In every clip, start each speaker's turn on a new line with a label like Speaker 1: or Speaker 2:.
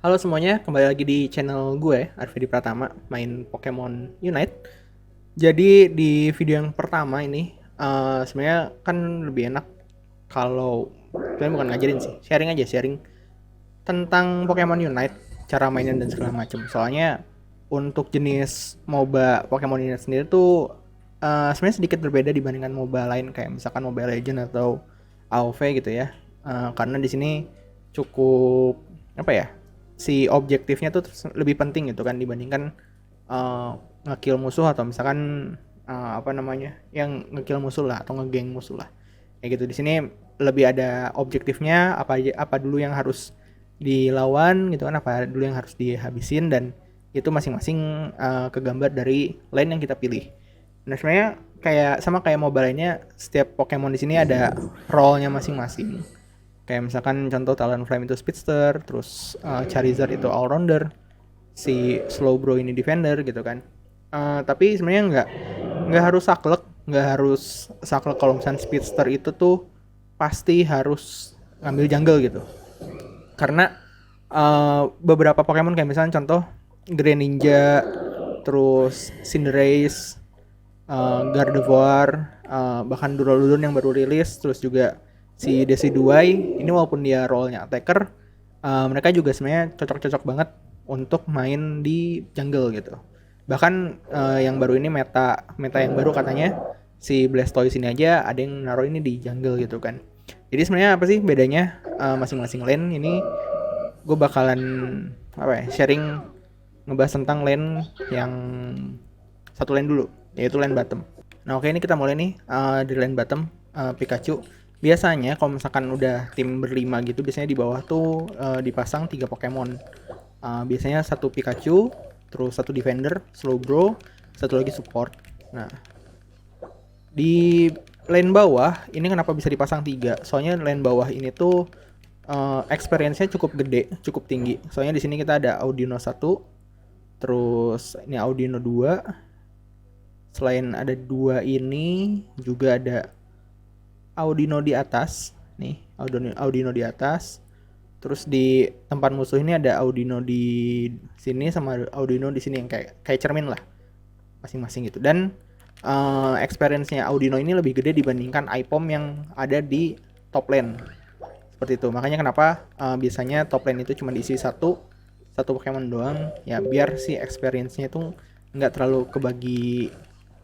Speaker 1: Halo semuanya, kembali lagi di channel gue, Arvidi Pratama, main Pokemon Unite. Jadi di video yang pertama ini, sebenarnya kan lebih enak kalau kalian bukan ngajarin sih, sharing aja, sharing tentang Pokemon Unite, cara mainnya dan segala macam. Soalnya untuk jenis MOBA Pokemon Unite sendiri tuh sebenarnya sedikit berbeda dibandingkan MOBA lain kayak misalkan Mobile Legends atau AoV gitu ya. Karena di sini cukup apa ya? Si objektifnya tuh lebih penting gitu kan dibandingkan ngekill musuh atau misalkan apa namanya? Yang ngekill musuh lah atau ngegeng musuh lah. Kayak gitu di sini lebih ada objektifnya apa dulu yang harus dilawan gitu kan, apa dulu yang harus dihabisin, dan itu masing-masing kegambar dari lane yang kita pilih. Nah sebenarnya kayak sama kayak mobile lainnya, setiap Pokemon di sini ada role-nya masing-masing. Kayak misalkan contoh Talonflame itu speedster, terus Charizard itu all-rounder, si Slowbro ini defender gitu kan. Tapi sebenarnya nggak harus saklek, kalau misalnya speedster itu tuh pasti harus ngambil jungle gitu. Karena beberapa Pokemon kayak misalnya contoh Greninja, terus Cinderace, Gardevoir, bahkan Duraludon yang baru rilis, terus juga si Decidueye ini walaupun dia role-nya attacker, mereka juga sebenarnya cocok-cocok banget untuk main di jungle gitu. Bahkan yang baru ini meta meta yang baru katanya si Blastoise ini aja ada yang naruh ini di jungle gitu kan. Jadi sebenarnya apa sih bedanya masing-masing lane ini? Gue bakalan apa ya, sharing ngebahas tentang lane yang satu lane dulu, yaitu lane bottom. Nah oke, ini kita mulai nih di lane bottom. Pikachu biasanya kalau misalkan udah tim berlima gitu, biasanya di bawah tuh dipasang 3 Pokemon. Biasanya satu Pikachu, terus satu defender Slowbro, satu lagi support. Nah di lane bawah ini kenapa bisa dipasang 3? Soalnya lane bawah ini tuh experience-nya cukup gede, cukup tinggi. Soalnya di sini kita ada Audino 1, terus ini Audino 2. Selain ada 2 ini, juga ada Audino di atas. Nih, Audino di atas. Terus di tempat musuh ini ada Audino di sini sama Audino di sini yang kayak cermin lah masing-masing gitu. Dan experience-nya Audino ini lebih gede dibandingkan Ipom yang ada di top lane. Seperti itu. Makanya kenapa biasanya top lane itu cuma diisi satu Pokemon doang, ya biar si experience-nya itu nggak terlalu kebagi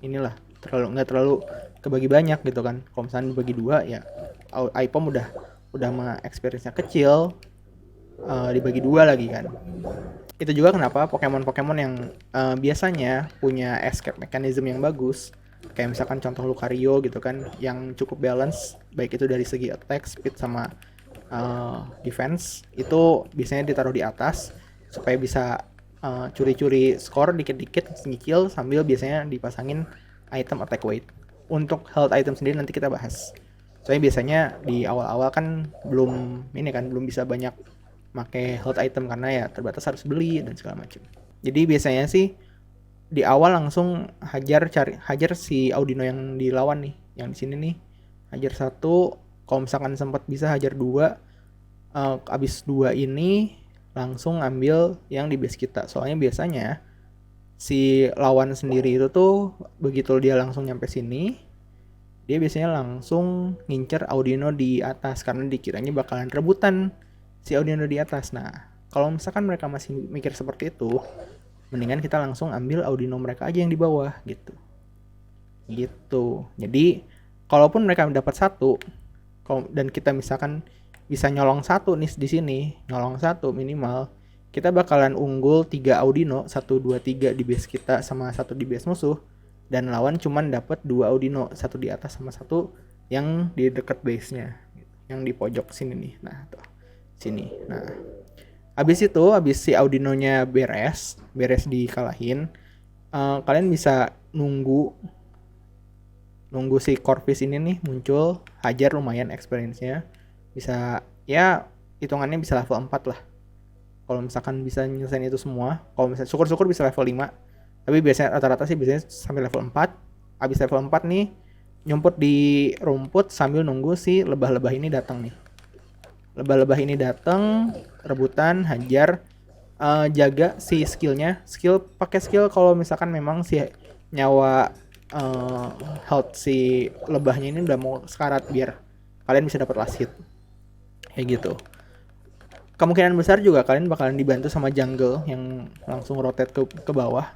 Speaker 1: inilah, nggak terlalu kebagi banyak gitu kan. Kalau misalnya dibagi dua ya Ipom udah mah experience-nya kecil, dibagi dua lagi kan. Itu juga kenapa Pokemon-Pokemon yang biasanya punya escape mechanism yang bagus, kayak misalkan contoh Lucario gitu kan, yang cukup balance baik itu dari segi attack, speed sama defense, itu biasanya ditaruh di atas supaya bisa curi-curi skor dikit-dikit, nyicil, sambil biasanya dipasangin item attack weight. Untuk health item sendiri nanti kita bahas. Soalnya biasanya di awal-awal kan belum bisa banyak make health item karena ya terbatas, harus beli dan segala macam. Jadi biasanya sih di awal langsung hajar si Audino yang dilawan nih, yang di sini nih, hajar satu. Kalau misalkan sempat bisa hajar dua, abis dua ini langsung ambil yang di base kita. Soalnya biasanya si lawan sendiri itu tuh begitu dia langsung nyampe sini, dia biasanya langsung ngincer Audino di atas karena dikiranya bakalan rebutan si Audino di atas. Nah kalau misalkan mereka masih mikir seperti itu, mendingan kita langsung ambil Audino mereka aja yang di bawah gitu. Jadi kalaupun mereka mendapat satu, dan kita misalkan bisa nyolong satu nih di sini, nyolong satu minimal, kita bakalan unggul 3 Audino, 1 2 3 di base kita sama satu di base musuh, dan lawan cuman dapat 2 Audino, satu di atas sama satu yang di dekat base-nya, yang di pojok sini nih. Nah, tuh. Sini. Nah, habis si Audinonya beres dikalahin, kalian bisa nunggu si Corvus ini nih muncul, hajar, lumayan experience-nya. Bisa ya hitungannya bisa level 4 lah. Kalau misalkan bisa nyelesain itu semua, kalau misalnya syukur-syukur bisa level 5. Tapi biasanya rata-rata sih biasanya sampai level 4. Habis level 4 nih, nyumput di rumput sambil nunggu si lebah-lebah ini datang nih. Lebah-lebah ini datang, rebutan, hajar. jaga si pakai skill kalau misalkan memang si nyawa health si lebahnya ini udah mau sekarat, biar kalian bisa dapat last hit kayak gitu. Kemungkinan besar juga kalian bakalan dibantu sama jungle yang langsung rotate ke bawah.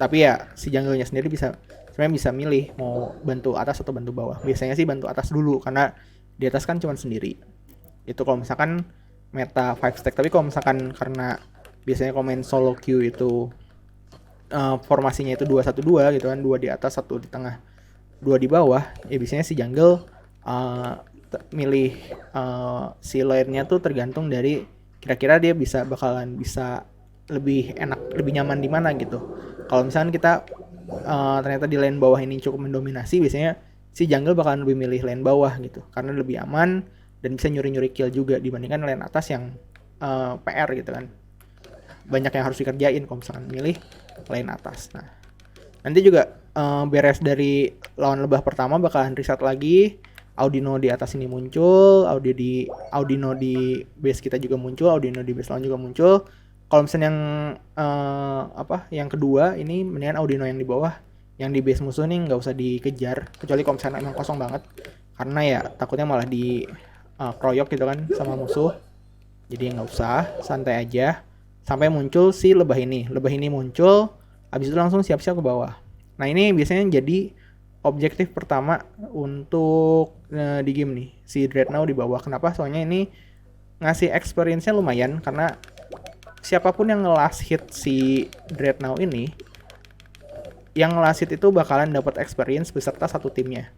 Speaker 1: Tapi ya si jungle-nya sendiri sebenarnya bisa milih mau bantu atas atau bantu bawah. Biasanya sih bantu atas dulu karena di atas kan cuma sendiri. Itu kalau misalkan meta 5 stack. Tapi kalau misalkan karena biasanya kalau main solo queue itu formasinya itu 2-1-2 gitu kan, 2 di atas, 1 di tengah, 2 di bawah, ya biasanya si jungle milih si lane-nya tuh tergantung dari kira-kira dia bakalan bisa lebih enak, lebih nyaman di mana gitu. Kalau misalkan kita ternyata di lane bawah ini cukup mendominasi, biasanya si jungle bakalan lebih milih lane bawah gitu karena lebih aman dan bisa nyuri-nyuri kill juga dibandingkan lane atas yang PR gitu kan. Banyak yang harus dikerjain kalau misalkan milih lane atas. Nah, nanti juga beres dari lawan lebah pertama bakalan reset lagi. Audino di atas ini muncul, Audino di base kita juga muncul, Audino di base lawan juga muncul. Kalau misalnya yang kedua ini mendingan Audino yang di bawah, yang di base musuh nih nggak usah dikejar, kecuali kalau misalnya emang kosong banget, karena ya takutnya malah di kroyok gitu kan sama musuh. Jadi nggak usah, santai aja sampai muncul si lebah ini muncul, habis itu langsung siap-siap ke bawah. Nah ini biasanya jadi objektif pertama untuk di game nih, si Dreadnought di bawah. Kenapa? Soalnya ini ngasih experience-nya lumayan, karena siapapun yang nge-last hit si Dreadnought ini, yang nge-last hit itu bakalan dapat experience beserta satu timnya.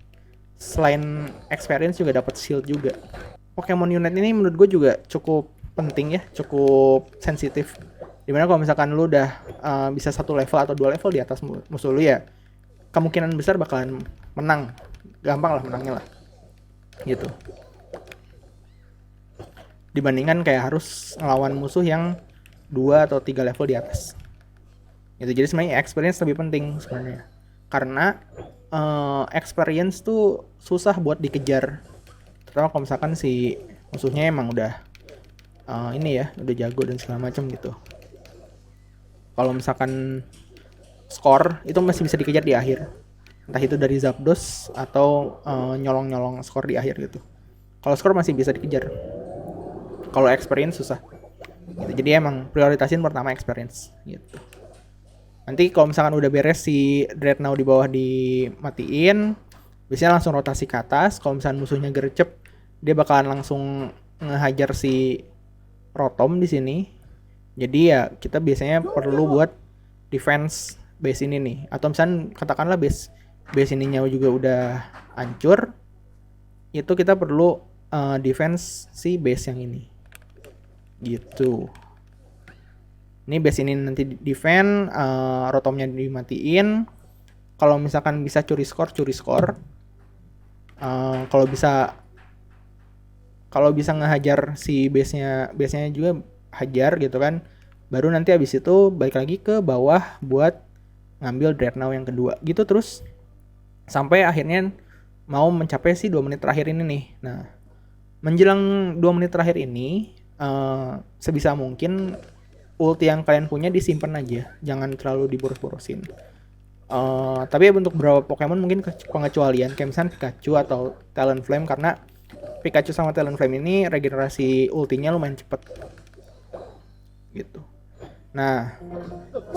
Speaker 1: Selain experience juga dapat shield juga. Pokemon unit ini menurut gue juga cukup penting ya, cukup sensitif. Dimana kalau misalkan lu udah bisa 1 level atau 2 level di atas musuh lu, ya kemungkinan besar bakalan menang, gampang lah menangnya lah gitu, dibandingkan kayak harus ngelawan musuh yang 2 atau 3 level di atas gitu. Jadi sebenarnya experience lebih penting sebenarnya, karena experience tuh susah buat dikejar, terutama kalau misalkan si musuhnya emang udah udah jago dan segala macam gitu. Kalau misalkan skor itu masih bisa dikejar di akhir, entah itu dari Zapdos atau nyolong-nyolong skor di akhir gitu. Kalau skor masih bisa dikejar, kalau experience susah gitu. Jadi emang prioritasin pertama experience gitu. Nanti kalau misalkan udah beres si Dreadnought di bawah dimatiin, biasanya langsung rotasi ke atas. Kalau misalkan musuhnya gercep, dia bakalan langsung ngehajar si Rotom di sini. Jadi ya kita biasanya perlu buat defense base ini nih, atau misalnya katakanlah base ininya juga udah hancur, itu kita perlu defense si base yang ini gitu. Ini base ini nanti defend, Rotomnya dimatiin. Kalau misalkan bisa curi skor, kalau bisa ngehajar si base-nya juga hajar gitu kan. Baru nanti habis itu balik lagi ke bawah buat ngambil Dreadnought yang kedua gitu, terus sampai akhirnya mau mencapai si 2 menit terakhir ini nih. Nah, menjelang 2 menit terakhir ini sebisa mungkin ulti yang kalian punya disimpan aja, jangan terlalu diboros-borosin. Tapi untuk beberapa Pokemon mungkin pengecualian, kayak misalnya Pikachu atau Talonflame, karena Pikachu sama Talonflame ini regenerasi ultinya lumayan cepet gitu. Nah,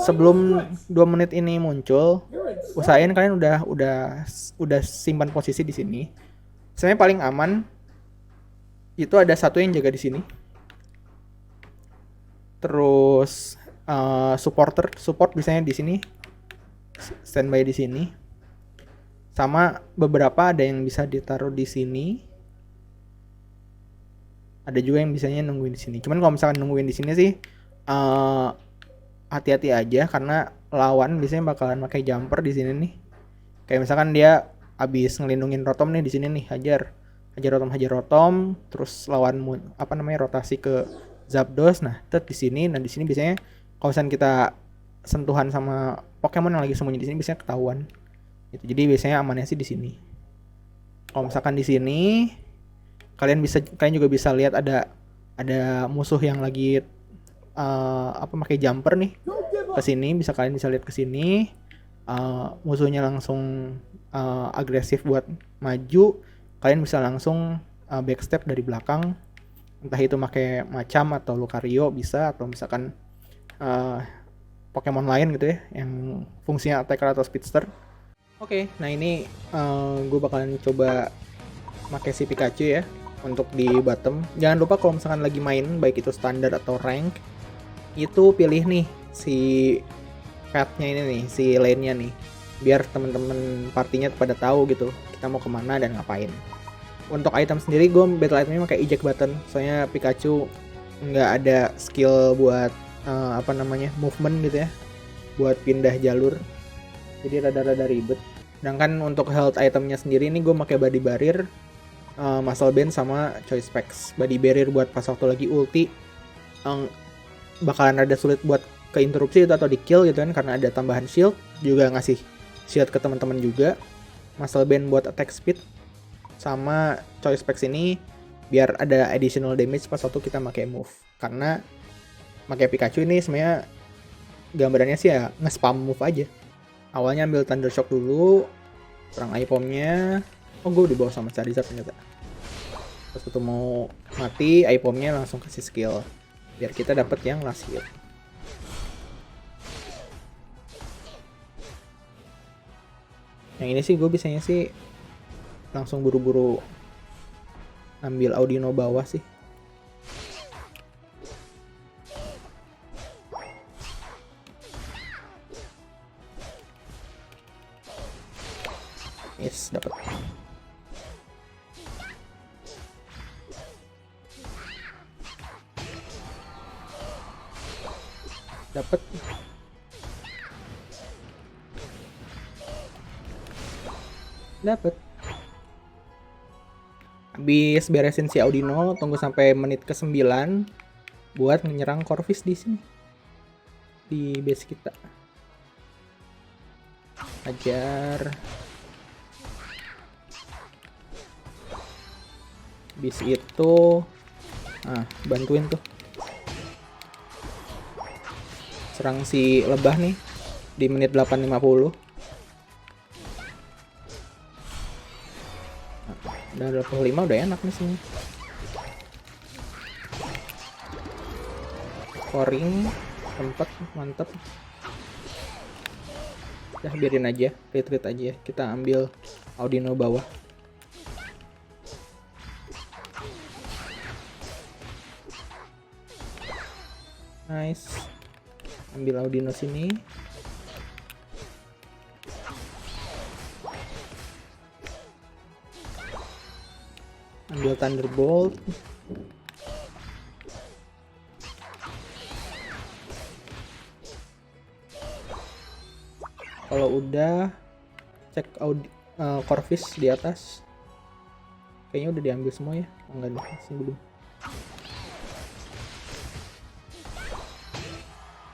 Speaker 1: sebelum 2 menit ini muncul, usahain kalian udah simpan posisi di sini. Sebenarnya paling aman itu ada satu yang jaga di sini. Terus support biasanya di sini, standby di sini. Sama beberapa ada yang bisa ditaruh di sini. Ada juga yang bisanya nungguin di sini. Cuman kalau misalkan nungguin di sini sih hati-hati aja, karena lawan biasanya bakalan pakai jumper di sini nih. Kayak misalkan dia abis ngelindungin Rotom nih di sini nih, hajar Rotom, terus lawan rotasi ke Zapdos. Nah, di sini biasanya kalau misalkan kita sentuhan sama Pokemon yang lagi sembunyi di sini biasanya ketahuan. Gitu. Jadi biasanya amannya sih di sini. Kalau misalkan di sini kalian juga bisa lihat ada musuh yang lagi apa pakai jumper nih ke sini, kalian bisa lihat ke sini. Musuhnya langsung agresif buat maju, kalian bisa langsung backstep dari belakang, entah itu pakai macam atau Lucario bisa, atau misalkan Pokemon lain gitu ya yang fungsinya attacker atau speedster. Oke, nah ini gue bakalan coba pakai si Pikachu ya untuk di bottom. Jangan lupa kalau misalkan lagi main baik itu standar atau rank, itu pilih nih si path-nya ini nih, si lane-nya nih, biar temen-temen partinya pada tahu gitu kita mau kemana dan ngapain. Untuk item sendiri gue battle itemnya pakai eject button, soalnya Pikachu nggak ada skill buat movement gitu ya, buat pindah jalur, jadi rada-rada ribet. Sedangkan untuk health itemnya sendiri ini gue pakai body barrier, muscle band sama choice specs. Body barrier buat pas waktu lagi ulti bakalan rada sulit buat keinterupsi itu atau di kill gitu kan, karena ada tambahan shield, juga ngasih shield ke teman-teman juga. Muscle band buat attack speed, sama choice specs ini biar ada additional damage pas waktu kita pakai move. Karena pakai Pikachu ini sebenarnya gambarannya sih ya nge-spam move aja. Awalnya ambil Thunder Shock dulu, serang Aipom-nya. Oh, gue dibawa sama Charizard ternyata. Pas itu mau mati, Aipom-nya langsung kasih skill biar kita dapat yang last hit. Yang ini sih gue biasanya sih langsung buru-buru ambil Audino bawah sih. Yes, dapat. Dapat. Dapat. Habis beresin si Audino, tunggu sampai menit ke-9 buat menyerang Corvus di sini. Di base kita. Ajar. Habis itu bantuin tuh. Serang si lebah nih di menit 8.50. Udah 25 udah enak nih sini. Scoring tempat mantep. Udah biarin aja, retreat aja. Kita ambil Audino bawah. Nice. Ambil Audino sini. Ambil Thunderbolt. Kalau udah, cek Corvus di atas. Kayaknya udah diambil semua ya. Oh, enggak nih, masih belum.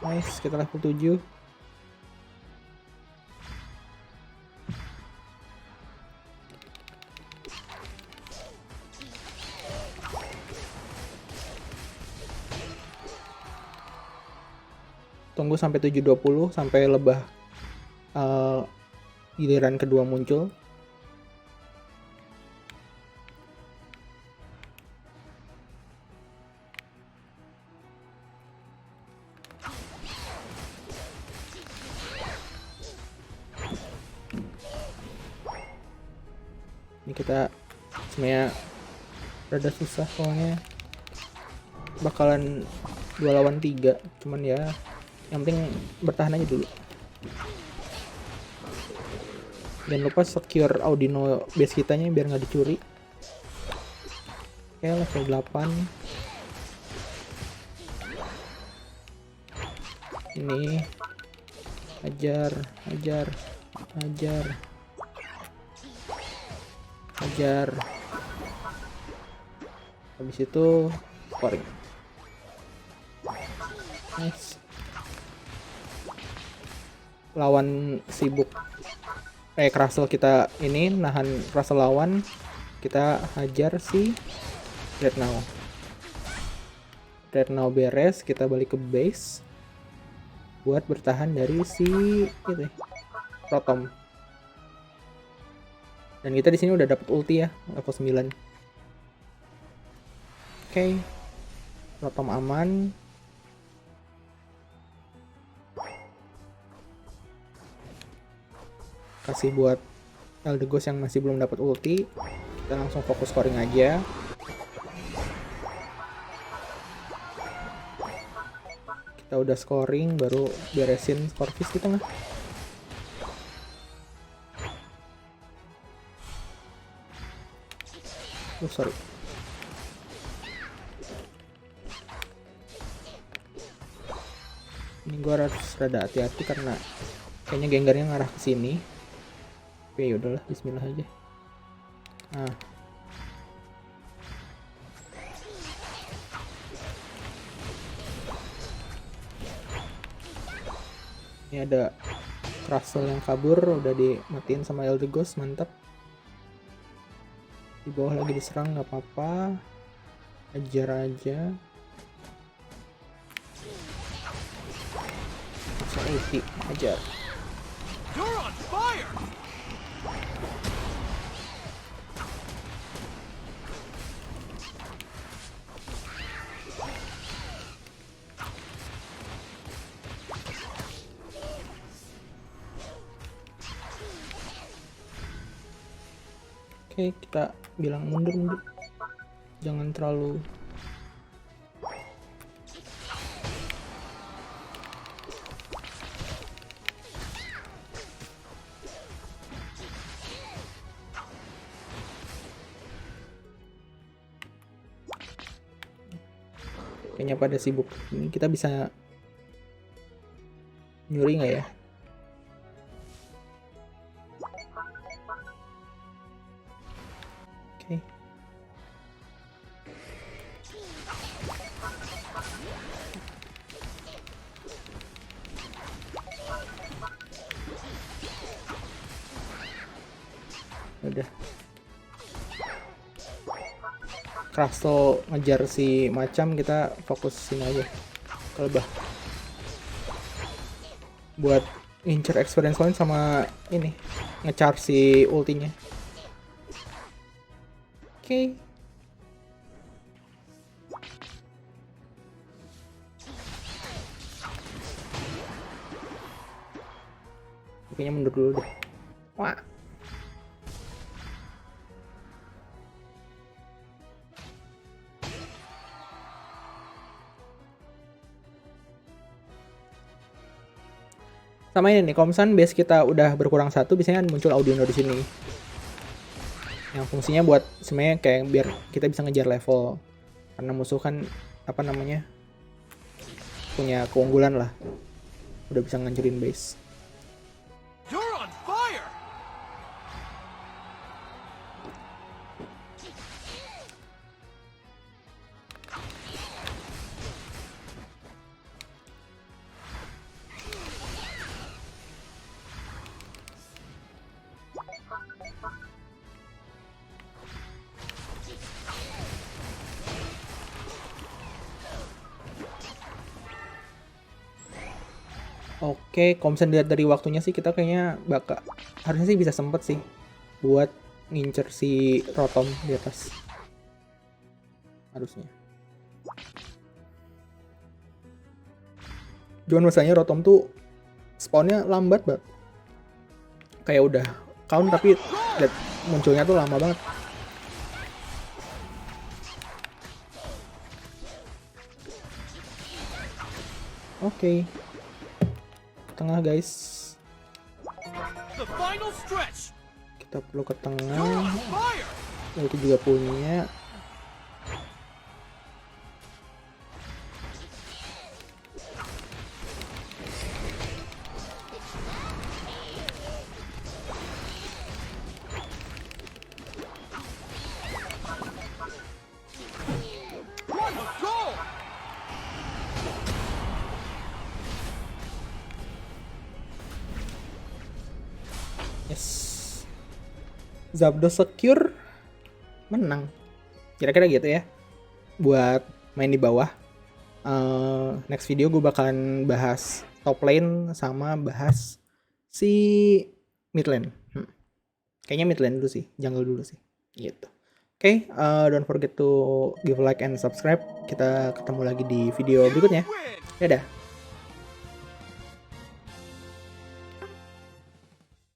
Speaker 1: Nice, kita level 7. Tunggu sampai 7.20 sampai lebah giliran kedua muncul. Ini kita sebenarnya rada susah soalnya bakalan 2 lawan 3, cuman ya yang penting bertahan aja dulu. Jangan lupa secure Audino base kitanya biar nggak dicuri. Oke, level 8. Ini ajar. Habis itu scoring. Nice. Lawan sibuk. Crustle kita ini nahan Crustle lawan. Kita hajar si Red Now. Red now beres, kita balik ke base buat bertahan dari si itu Rotom. Dan kita di sini udah dapat ulti ya, level 9. Oke. Rotom aman. Kasih buat Eldegoss yang masih belum dapat ulti. Kita langsung fokus scoring aja. Kita udah scoring, baru beresin Corvus di tengah. Sorry. Ini gue harus rada hati-hati karena kayaknya Gengarnya ngarah ke sini. Oke, yaudahlah, bismillah aja. Nah. Ini ada Crustle yang kabur, udah dimatiin sama Eldegoss, mantap. Di bawah lagi diserang, nggak apa-apa. Ajar aja. Langsung ulti, ajar. You're on fire! Oke, kita bilang mundur. Jangan terlalu kayaknya pada sibuk. Ini kita bisa nyuri nggak ya? Oke. Udah. Crustle ngejar si macam, kita fokus sini aja ke lebah buat ngincer experience point sama ini nge-charge si ultinya. Oke. Kayaknya mundur dulu deh. Wah. Sama ini nih, kalau misalnya base kita udah berkurang satu, biasanya kan muncul Audino di sini. Yang fungsinya buat sebenarnya kayak biar kita bisa ngejar level. Karena musuh kan apa namanya? Punya keunggulan lah. Udah bisa ngancurin base. You're on fire. Oke, kalau misalnya dilihat dari waktunya sih kita kayaknya harusnya sih bisa sempet sih buat ngincer si Rotom di atas. Harusnya. Cuman masalahnya Rotom tuh spawnnya lambat banget. Kayak udah count tapi munculnya tuh lama banget. Oke. Tengah guys, kita perlu ke tengah. Itu juga punya. Zapdos secure, menang. Kira-kira gitu ya. Buat main di bawah. Next video gue bakalan bahas top lane sama bahas si mid lane. Kayaknya mid lane dulu sih, jungle dulu sih. Gitu. Oke, don't forget to give like and subscribe. Kita ketemu lagi di video berikutnya. Dadah.